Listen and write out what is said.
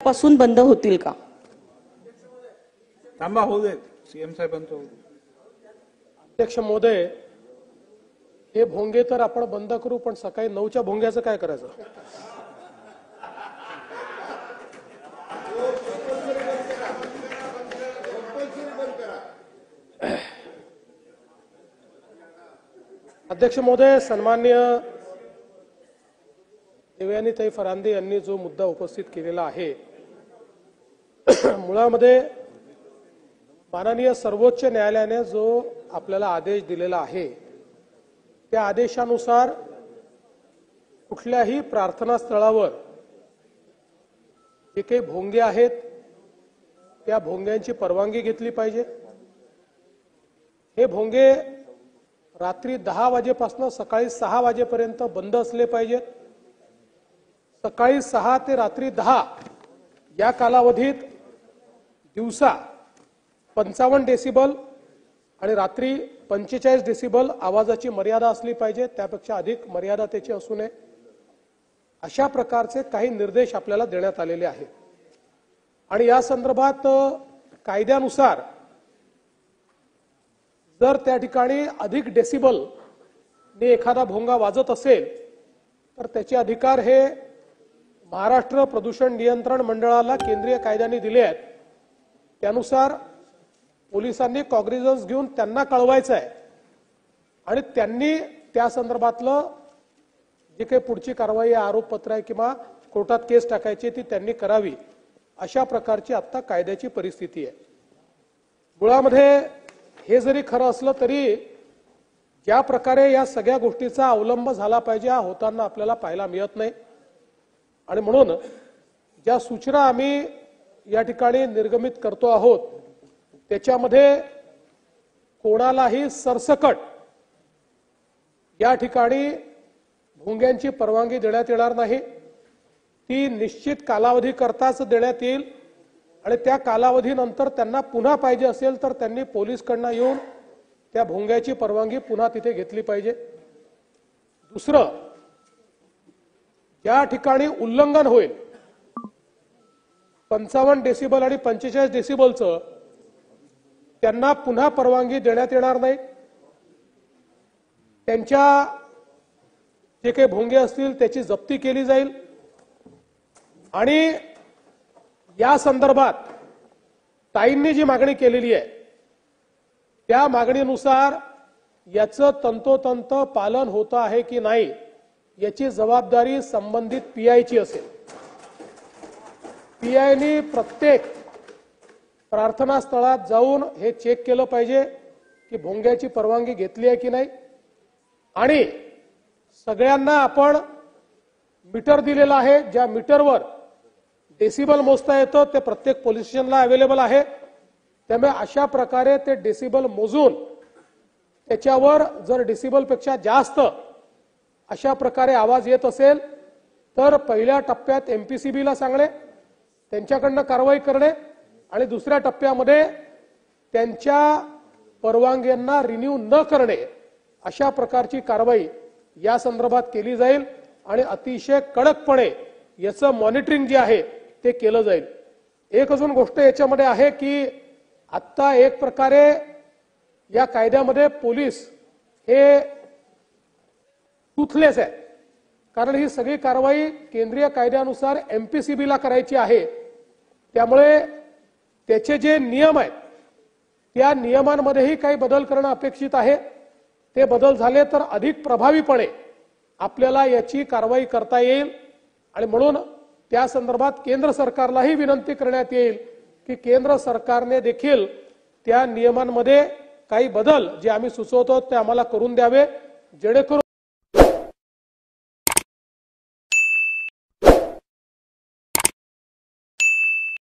आजपासून बंद होतील का? थांबा, होऊ दे सीएम साहेबांचं होऊ दे. अध्यक्ष महोदय, हे भोंगे तर आपण बंद करू, पण सकाळी 9च्या भोंग्याचं काय करायचं? अध्यक्ष महोदय, सन्माननीय देवयानीताई फरांदे यांनी जो मुद्दा उपस्थित केलेला आहे, मुळामध्ये माननीय सर्वोच्च न्यायालयाने जो आपल्याला आदेश दिलेला आहे, त्या आदेशानुसार कुठल्याही प्रार्थना स्थळावर जे काही भोंगे आहेत त्या भोंग्यांची परवानगी घेतली पाहिजे. हे भोंगे रात्री 10 वाजेपासून सकाळी 6 वाजेपर्यंत बंद असले पाहिजेत. सकाळी 6 ते रात्री 10 या कालावधीत दिवसा 55 डेसिबल आणि रात्री 45 डेसिबल आवाजाची मर्यादा असली पाहिजे. त्यापेक्षा अधिक मर्यादा त्याची असू नये. अशा प्रकारचे काही निर्देश आपल्याला देण्यात आलेले आहेत. आणि या संदर्भात कायद्यानुसार जर त्या ठिकाणी अधिक डेसिबल ने एखादा भोंगा वाजत असेल तर त्याचे अधिकार हे महाराष्ट्र प्रदूषण नियंत्रण मंडळाला केंद्रीय कायद्याने दिले आहेत. त्यानुसार पोलिसांनी कॉग्निझन्स घेऊन त्यांना कळवायचं आहे आणि त्यांनी त्या संदर्भातलं जे काही पुढची कारवाई आरोपपत्र आहे किंवा कोर्टात केस टाकायची ती त्यांनी करावी. अशा प्रकारची आता कायद्याची परिस्थिती आहे. मुळामध्ये हे जरी खरं असलं तरी ज्या प्रकारे या सगळ्या गोष्टीचा अवलंब झाला पाहिजे हा होताना आपल्याला पाहायला मिळत नाही. आणि म्हणून ज्या सूचना आम्ही या ठिकाणी निर्गमित करतो आहोत त्याच्यामध्ये कोणालाही सरसकट या ठिकाणी भोंग्यांची परवानगी देण्यात येणार नाही. ती निश्चित कालावधी करताच देण्यात येईल आणि त्या कालावधीनंतर त्यांना पुन्हा पाहिजे असेल तर त्यांनी पोलिसकडनं येऊन त्या भोंग्याची परवानगी पुन्हा तिथे घेतली पाहिजे. दुसरं, ज्या ठिकाणी उल्लंघन होईल 55 डेसिबल आणि 45 डेसिबलचं त्यांना पुन्हा परवानगी देण्यात येणार नाही. त्यांच्या जे काही भोंगे असतील त्याची जप्ती केली जाईल आणि या संदर्भात ताईंनी जी मागणी केलेली आहे त्या मागणीनुसार याचं तंतोतंत पालन होतं आहे की नाही याची जबाबदारी संबंधित पीआयची असेल. पीआयनी प्रत्येक प्रार्थना स्थळात जाऊन हे चेक केलं पाहिजे की भोंग्याची परवानगी घेतली आहे की नाही. आणि सगळ्यांना आपण मीटर दिलेला आहे, ज्या मीटरवर डेसिबल मोजता येतं ते प्रत्येक पोलीस स्टेशनला अवेलेबल आहे. त्यामुळे अशा प्रकारे ते डेसिबल मोजून त्याच्यावर जर डेसिबलपेक्षा जास्त अशा प्रकारे आवाज येत असेल तर पहिल्या टप्प्यात एमपीसीबीला सांगणे, त्यांच्याकडनं कारवाई करणे आणि दुसऱ्या टप्प्यामध्ये त्यांच्या परवानग्यांना रिन्यू न करणे अशा प्रकारची कारवाई या संदर्भात केली जाईल आणि अतिशय कडकपणे याचं मॉनिटरिंग जे आहे ते केलं जाईल. एक अजून गोष्ट याच्यामध्ये आहे की आता एक प्रकारे या कायद्यामध्ये पोलीस हे टूथलेस आहे, कारण ही सगळी कारवाई केंद्रीय कायद्यानुसार एमपीसीबीला करायची आहे. त्यामुळे त्याचे जे नियम आहेत त्या नियमांमध्येही काही बदल करणं अपेक्षित आहे. ते बदल झाले तर अधिक प्रभावीपणे आपल्याला याची कारवाई करता येईल आणि म्हणून त्या संदर्भात केंद्र सरकारलाही विनंती करण्यात येईल की केंद्र सरकारने देखील त्या नियमांमध्ये काही बदल जे आम्ही सुचवतो ते आम्हाला करून द्यावे, जेणेकरून